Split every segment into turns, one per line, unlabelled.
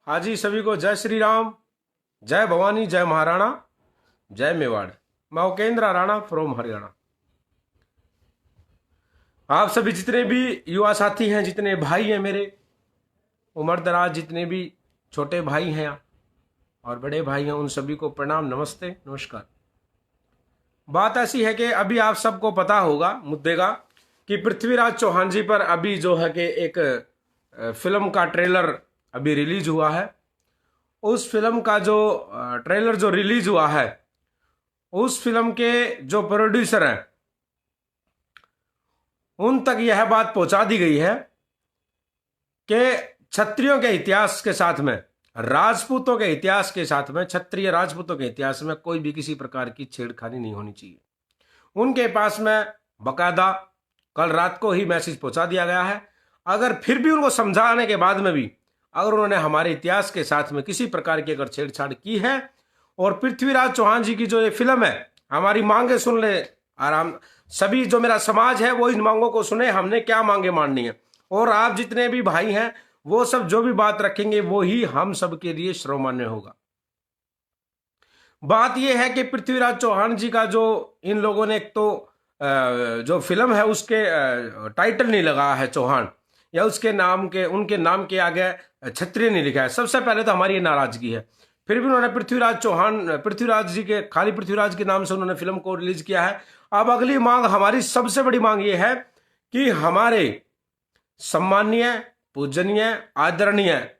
हाँ जी, सभी को जय श्री राम, जय भवानी, जय महाराणा, जय मेवाड़। मैं उपेंद्र राणा फ्रॉम हरियाणा। आप सभी जितने भी युवा साथी हैं, जितने भाई हैं मेरे उम्र दराज, जितने भी छोटे भाई हैं और बड़े भाई हैं, उन सभी को प्रणाम, नमस्ते, नमस्कार। बात ऐसी है कि अभी आप सबको पता होगा मुद्दे का कि पृथ्वीराज चौहान जी पर अभी जो है कि एक फिल्म का ट्रेलर अभी रिलीज हुआ है। उस फिल्म का जो ट्रेलर जो रिलीज हुआ है, उस फिल्म के जो प्रोड्यूसर हैं उन तक यह बात पहुंचा दी गई है कि क्षत्रियों के इतिहास के साथ में, राजपूतों के इतिहास के साथ में, क्षत्रिय राजपूतों के इतिहास में कोई भी किसी प्रकार की छेड़खानी नहीं होनी चाहिए। उनके पास में बकायदा कल रात को ही मैसेज पहुंचा दिया गया है। अगर फिर भी उनको समझाने के बाद में भी अगर उन्होंने हमारे इतिहास के साथ में किसी प्रकार की अगर छेड़छाड़ की है और पृथ्वीराज चौहान जी की जो ये फिल्म है, हमारी मांगे सुन ले आराम, सभी जो मेरा समाज है वो इन मांगों को सुने, हमने क्या मांगे माननी है, और आप जितने भी भाई हैं वो सब जो भी बात रखेंगे वो ही हम सब के लिए सर्वमान्य होगा। बात यह है कि पृथ्वीराज चौहान जी का जो इन लोगों ने, एक तो जो फिल्म है उसके टाइटल नहीं लगा है चौहान, या उसके नाम के, उनके नाम के आगे क्षत्रिय नहीं लिखा है। सबसे पहले तो हमारी ये नाराजगी है। फिर भी उन्होंने पृथ्वीराज जी के, खाली पृथ्वीराज के नाम से उन्होंने फिल्म को रिलीज किया है। अब अगली मांग, हमारी सबसे बड़ी मांग ये है कि हमारे सम्माननीय, पूजनीय, आदरणीय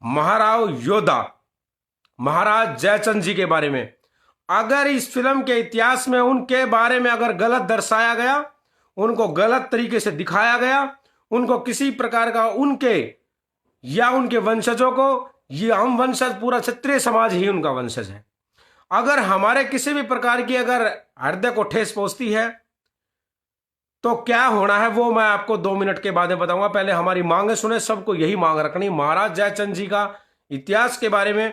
महाराव योद्धा महाराज जयचंद जी के बारे में अगर इस फिल्म के इतिहास में उनके बारे में अगर गलत दर्शाया गया, उनको गलत तरीके से दिखाया गया, उनको किसी प्रकार का उनके या उनके वंशजों को, ये हम वंशज, पूरा क्षत्रिय समाज ही उनका वंशज है, अगर हमारे किसी भी प्रकार की अगर हृदय को ठेस पहुंचती है तो क्या होना है वो मैं आपको 2 मिनट के बाद में बताऊंगा। पहले हमारी मांगे सुने, सबको यही मांग रखनी, महाराज जयचंद जी का इतिहास के बारे में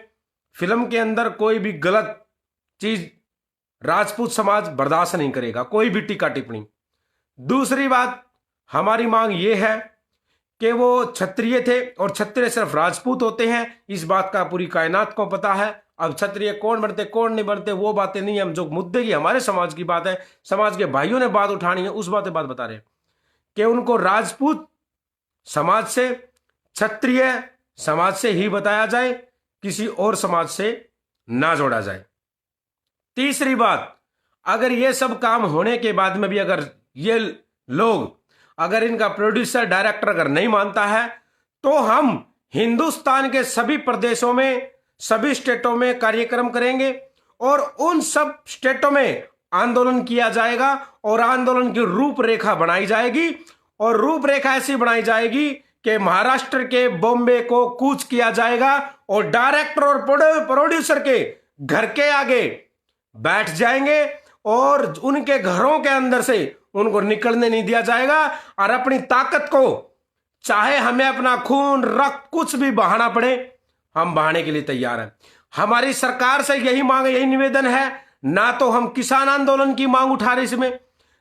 फिल्म के अंदर कोई भी गलत चीज राजपूत समाज बर्दाश्त नहीं करेगा, कोई भी टीका टिप्पणी। दूसरी बात, हमारी मांग यह है कि वो क्षत्रिय थे और क्षत्रिय सिर्फ राजपूत होते हैं, इस बात का पूरी कायनात को पता है। अब क्षत्रिय कौन बनते कौन नहीं बनते वो बातें नहीं, हम जो मुद्दे की हमारे समाज की बात है, समाज के भाइयों ने बात उठानी है, उस बात बता रहे हैं कि उनको राजपूत समाज से, क्षत्रिय समाज से ही बताया जाए, किसी और समाज से ना जोड़ा जाए। तीसरी बात, अगर ये सब काम होने के बाद में भी अगर ये लोग, अगर इनका प्रोड्यूसर डायरेक्टर अगर नहीं मानता है तो हम हिंदुस्तान के सभी प्रदेशों में, सभी स्टेटों में कार्यक्रम करेंगे और उन सब स्टेटों में आंदोलन किया जाएगा और आंदोलन की रूपरेखा बनाई जाएगी। और रूपरेखा ऐसी बनाई जाएगी कि महाराष्ट्र के बॉम्बे को कूच किया जाएगा और डायरेक्टर और प्रोड्यूसर के घर के आगे बैठ जाएंगे और उनके घरों के अंदर से उनको निकलने नहीं दिया जाएगा। और अपनी ताकत को, चाहे हमें अपना खून, रक्त, कुछ भी बहाना पड़े, हम बहाने के लिए तैयार हैं। हमारी सरकार से यही मांग, यही निवेदन है। ना तो हम किसान आंदोलन की मांग उठा रहे इसमें,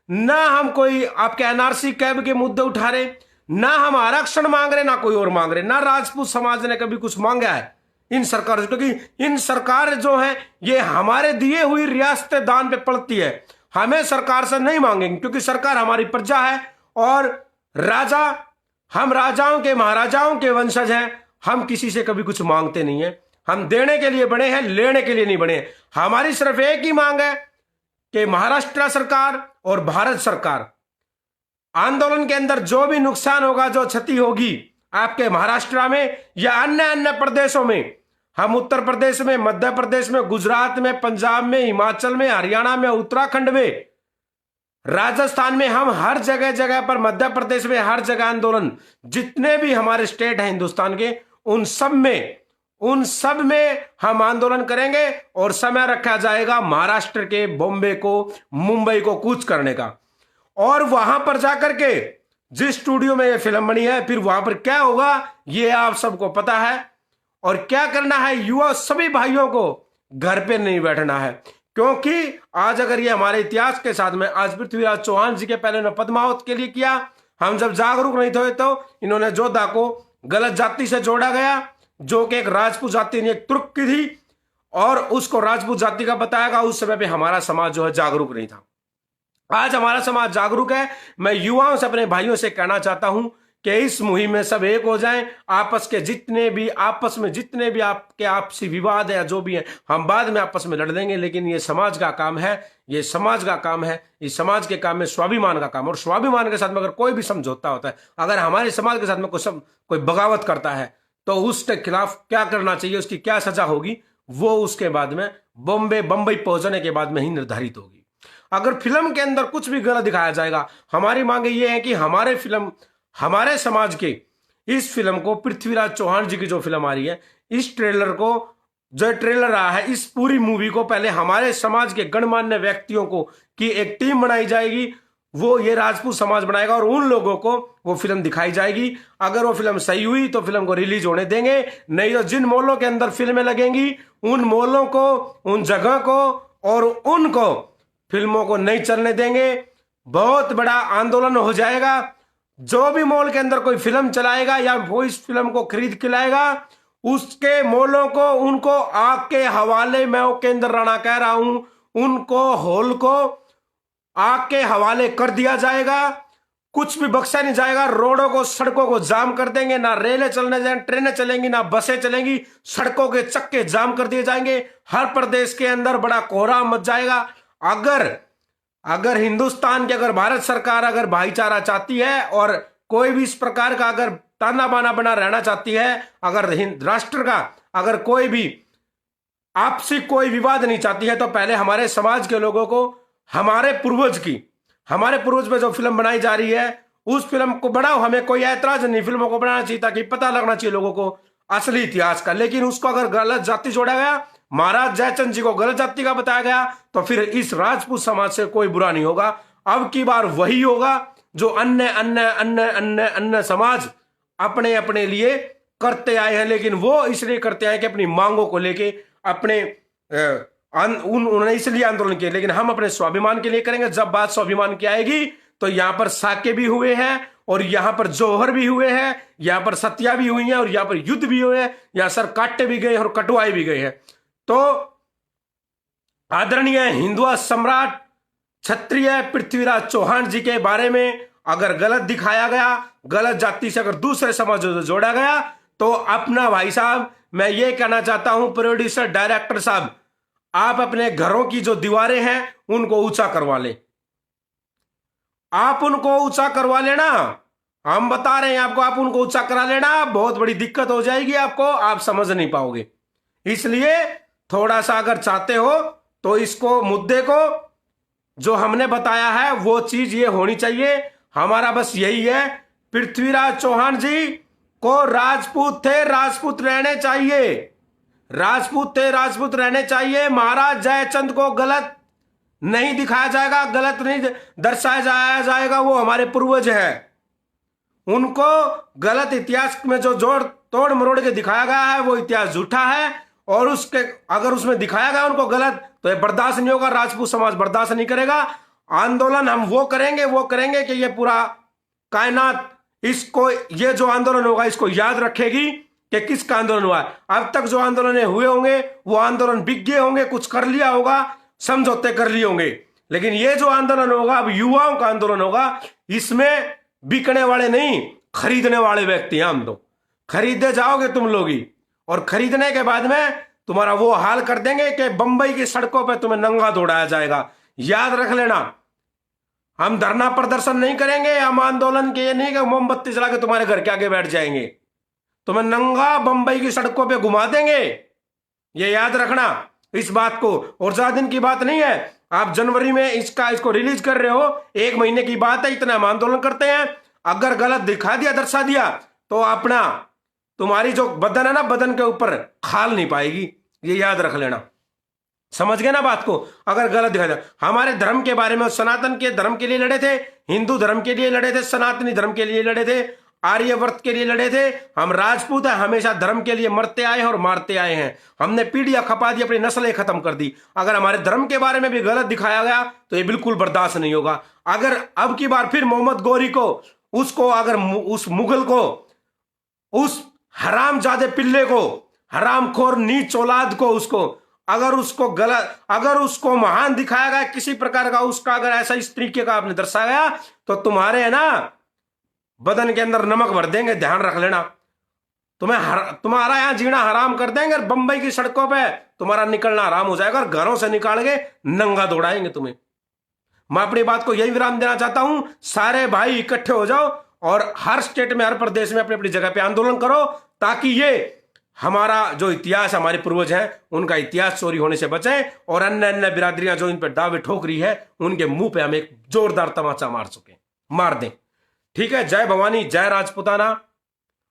ना हम कोई आपके एनआरसी कैब के मुद्दे उठा रहे, ना हम आरक्षण मांग रहे, ना कोई और मांग रहे, ना राजपूत समाज ने कभी कुछ मांगा है इन सरकार से, क्योंकि इन सरकार जो है ये हमारे दिए हुई रियासतें दान पे पड़ती है। हमें सरकार से नहीं मांगेंगे क्योंकि सरकार हमारी प्रजा है और राजा, हम राजाओं के, महाराजाओं के वंशज हैं। हम किसी से कभी कुछ मांगते नहीं है, हम देने के लिए बने हैं, लेने के लिए नहीं बने हैं। हमारी सिर्फ एक ही मांग है कि महाराष्ट्र सरकार और भारत सरकार आंदोलन के अंदर जो भी नुकसान होगा, जो क्षति होगी आपके महाराष्ट्र में या अन्य अन्य प्रदेशों में, हम उत्तर प्रदेश में, मध्य प्रदेश में, गुजरात में, पंजाब में, हिमाचल में, हरियाणा में, उत्तराखंड में, राजस्थान में, हम हर जगह जगह पर, मध्य प्रदेश में, हर जगह आंदोलन, जितने भी हमारे स्टेट हैं हिंदुस्तान के, उन सब में हम आंदोलन करेंगे और समय रखा जाएगा महाराष्ट्र के बॉम्बे को, मुंबई को कूच करने का। और वहां पर जाकर के जिस स्टूडियो में यह फिल्म बनी है, फिर वहां पर क्या होगा ये आप सबको पता है। और क्या करना है, युवा सभी भाइयों को घर पे नहीं बैठना है, क्योंकि आज अगर ये हमारे इतिहास के साथ में, आज पृथ्वीराज चौहान जी के पहले ने पद्मावत के लिए किया, हम जब जागरूक नहीं थे तो इन्होंने जोधा को गलत जाति से जोड़ा गया, जो कि एक राजपूत जाति ने एक तुर्क की थी, और उसको राजपूत जाति का बताया गया। उस समय पे हमारा समाज जो है जागरूक नहीं था। आज हमारा समाज जागरूक है। मैं युवाओं से, अपने भाइयों से कहना चाहता हूं कि इस मुहिम में सब एक हो जाएं। आपस में जितने भी आपके आपसी विवाद है या जो भी है, हम बाद में आपस में लड़ लेंगे, लेकिन ये समाज का काम है, ये समाज का काम है। इस समाज के काम में स्वाभिमान का काम, और स्वाभिमान के साथ में अगर कोई भी समझौता होता है, अगर हमारे समाज के साथ में कोई बगावत करता है, तो उसके खिलाफ क्या करना चाहिए, उसकी क्या सजा होगी, वो उसके बाद में बंबई पहुंचने के बाद में ही निर्धारित होगी। अगर फिल्म के अंदर कुछ भी गलत दिखाया जाएगा, हमारी मांग ये है कि हमारे समाज के इस फिल्म को, पृथ्वीराज चौहान जी की जो फिल्म आ रही है, इस ट्रेलर को, जो ट्रेलर रहा है, इस पूरी मूवी को पहले हमारे समाज के गणमान्य व्यक्तियों को की एक टीम बनाई जाएगी, वो ये राजपूत समाज बनाएगा, और उन लोगों को वो फिल्म दिखाई जाएगी। अगर वो फिल्म सही हुई तो फिल्म को रिलीज होने देंगे, नहीं तो जिन मॉलों के अंदर फिल्में लगेंगी, उन मॉलों को, उन जगह को और उनको फिल्मों को नहीं चलने देंगे। बहुत बड़ा आंदोलन हो जाएगा। जो भी मॉल के अंदर कोई फिल्म चलाएगा या वो इस फिल्म को खरीद के लाएगा, उसके मॉलों को, उनको आग के हवाले, मैं वो केंद्र राणा कह रहा हूं, उनको हॉल को आग के हवाले कर दिया जाएगा। कुछ भी बख्शा नहीं जाएगा। रोडों को, सड़कों को जाम कर देंगे, ना रेलें चलने जाएंगी, ट्रेनें चलेंगी, ना बसें चलेंगी, सड़कों के चक्के जाम कर दिए जाएंगे। हर प्रदेश के अंदर बड़ा कोहराम मच जाएगा। अगर हिंदुस्तान की, अगर भारत सरकार अगर भाईचारा चाहती है और कोई भी इस प्रकार का अगर ताना बाना बना रहना चाहती है, अगर राष्ट्र का अगर कोई भी आपसी कोई विवाद नहीं चाहती है, तो पहले हमारे समाज के लोगों को, हमारे पूर्वज में जो फिल्म बनाई जा रही है, उस फिल्म को बनाओ। हमें कोई ऐतराज नहीं, फिल्मों को बनाना चाहिए ताकि पता लगना चाहिए लोगों को असली इतिहास का। लेकिन उसको अगर गलत जाति जोड़ा गया, महाराज जयचंद जी को गलत जाति का बताया गया, तो फिर इस राजपूत समाज से कोई बुरा नहीं होगा। अब की बार वही होगा जो अन्य समाज अपने अपने लिए करते आए हैं, लेकिन वो इसलिए करते आए कि अपनी मांगों को लेके, अपने उन्होंने इसलिए आंदोलन किए, लेकिन हम अपने स्वाभिमान के लिए करेंगे। जब बात स्वाभिमान की आएगी, तो यहां पर साके भी हुए हैं, और यहां पर जौहर भी हुए हैं, यहां पर सत्या भी हुई है, और यहां पर युद्ध भी हुए हैं, यहां सर काटे भी गए और कटवाए भी गए हैं। तो आदरणीय हिंदुआ सम्राट क्षत्रिय पृथ्वीराज चौहान जी के बारे में अगर गलत दिखाया गया, गलत जाति से अगर दूसरे समाज से जोड़ा गया, तो अपना भाई साहब, मैं ये कहना चाहता हूं, प्रोड्यूसर, डायरेक्टर साहब, आप अपने घरों की जो दीवारें हैं उनको ऊंचा करवा लें। आप उनको ऊंचा करवा लेना, हम बता रहे हैं आपको, आप उनको ऊंचा करा लेना। बहुत बड़ी दिक्कत हो जाएगी आपको, आप समझ नहीं पाओगे। इसलिए थोड़ा सा अगर चाहते हो तो इसको, मुद्दे को जो हमने बताया है वो चीज ये होनी चाहिए। हमारा बस यही है, पृथ्वीराज चौहान जी को राजपूत थे, राजपूत रहने चाहिए, राजपूत थे, राजपूत रहने चाहिए। महाराज जयचंद को गलत नहीं दिखाया जाएगा, गलत नहीं दर्शाया जाएगा, वो हमारे पूर्वज है। उनको गलत इतिहास में जो जोड़ तोड़ मरोड़ के दिखाया गया है, वो इतिहास झूठा है, और उसके अगर उसमें दिखाया गया उनको गलत, तो ये बर्दाश्त नहीं होगा, राजपूत समाज बर्दाश्त नहीं करेगा। आंदोलन हम वो करेंगे कि ये पूरा कायनात इसको, ये जो आंदोलन होगा इसको याद रखेगी कि किसका आंदोलन हुआ है। अब तक जो आंदोलन हुए होंगे वो आंदोलन बिक गए होंगे, कुछ कर लिया होगा, समझौते कर लिए होंगे, लेकिन ये जो आंदोलन होगा, अब युवाओं का आंदोलन होगा, इसमें बिकने वाले नहीं, खरीदने वाले व्यक्ति हैं हम। तो खरीदे जाओगे तुम लोग ही, और खरीदने के बाद में तुम्हारा वो हाल कर देंगे कि बंबई की सड़कों पे तुम्हें नंगा दौड़ाया जाएगा। याद रख लेना, हम धरना प्रदर्शन नहीं करेंगे, हम आंदोलन के ये नहीं कि मोमबत्ती जला के तुम्हारे घर के आगे बैठ जाएंगे, तुम्हें नंगा बंबई की सड़कों पे घुमा देंगे। ये याद रखना इस बात को। और ज्यादा दिन की बात नहीं है, आप जनवरी में इसको रिलीज कर रहे हो, 1 महीने की बात है, इतना हम आंदोलन करते हैं। अगर गलत दिखा दिया, दर्शा दिया, तो अपना तुम्हारी जो बदन है ना, बदन के ऊपर खाल नहीं पाएगी, ये याद रख लेना। समझ गए ना बात को। अगर गलत दिखा दिया, हमारे धर्म के बारे में, सनातन के धर्म के लिए लड़े थे, हिंदू धर्म के लिए लड़े थे, सनातनी धर्म के लिए लड़े थे, आर्यवर्त के लिए लड़े थे। हम राजपूत हैं, हमेशा धर्म के लिए मरते आए हैं और मारते आए हैं। हमने पीढ़ियां खपा दी, अपनी नस्लें खत्म कर दी। अगर हमारे धर्म के बारे में भी गलत दिखाया गया तो ये बिल्कुल बर्दाश्त नहीं होगा। अगर अब की बार फिर मोहम्मद गौरी को, उसको, अगर उस मुगल को, उस हरामजादे पिल्ले को, हरामखोर नीच औलाद को, उसको अगर उसको गलत, अगर उसको महान दिखाया गया किसी प्रकार का, उसका अगर ऐसा इस तरीके का आपने दर्शाया तो तुम्हारे है ना बदन के अंदर नमक भर देंगे, ध्यान रख लेना। तुम्हारा यहां जीना हराम कर देंगे, बंबई की सड़कों पे तुम्हारा निकलना हराम हो जाएगा, और घरों से निकाल के नंगा दौड़ाएंगे तुम्हें। मैं अपनी बात को यही विराम देना चाहता हूं। सारे भाई इकट्ठे हो जाओ और हर स्टेट में, हर प्रदेश में अपनी अपनी जगह पे आंदोलन करो, ताकि ये हमारा जो इतिहास, हमारे पूर्वज हैं, उनका इतिहास चोरी होने से बचे, और अन्य अन्य बिरादरियां जो इन पर दावे ठोक रही है, उनके मुंह पे हम एक जोरदार तमाचा मार दें। ठीक है। जय भवानी, जय राजपुताना।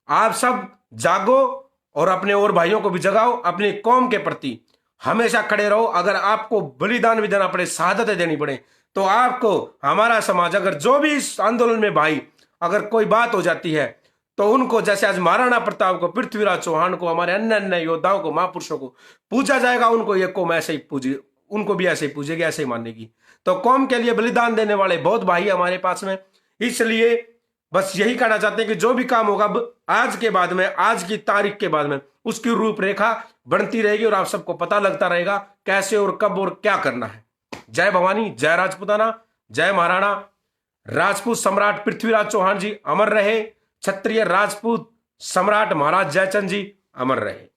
आप सब जागो और अपने और भाइयों को भी जगाओ, अपनी कौम के प्रति हमेशा खड़े रहो। अगर आपको बलिदान भी देना पड़े, शहादतें देनी पड़े, तो आपको हमारा समाज, अगर जो भी इस आंदोलन में भाई अगर कोई बात हो जाती है, तो उनको जैसे आज महाराणा प्रताप को, पृथ्वीराज चौहान को, हमारे अन्य अन्य योद्धाओं को, महापुरुषों को पूजा जाएगा, उनको ये कौम ऐसे ही पूजे, उनको भी ऐसे ही पूजेगी, ऐसे ही मानेगी। तो कौम के लिए बलिदान देने वाले बहुत भाई हमारे पास में, इसलिए बस यही कहना चाहते हैं कि जो भी काम होगा अब आज के बाद में, आज की तारीख के बाद में, उसकी रूपरेखा बनती रहेगी और आप सबको पता लगता रहेगा कैसे और कब और क्या करना है। जय भवानी, जय राजपुताना, जय महाराणा। राजपूत सम्राट पृथ्वीराज चौहान जी अमर रहे। क्षत्रिय राजपूत सम्राट महाराज जयचंद जी अमर रहे।